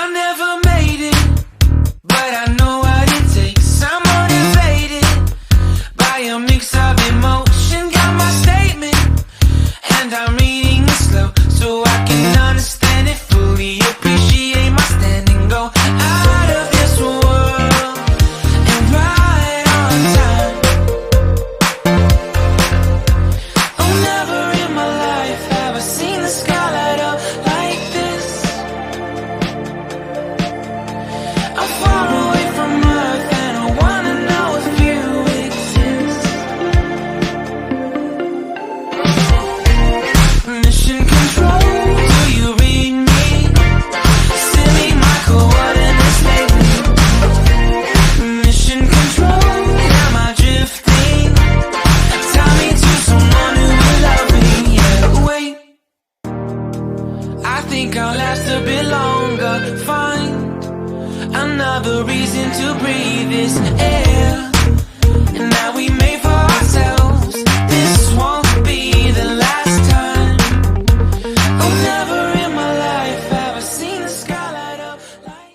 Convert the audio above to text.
I never made it, but I know what it takes. I'm motivated by a mix of emotion. Got my statement, and I'm reading it slow so I can understand it fully. Appreciate my standing, go out of this world and right on time. Oh, never in my life have I seen the sky light up like this. I'm far away from Earth and I wanna know if you exist. Mission control, do you read me? Send me my coordinates lately. Mission control, am I drifting? Tie me to someone who will love me. Yeah, wait, I think I'll last a bit longer. Find another reason to breathe this air.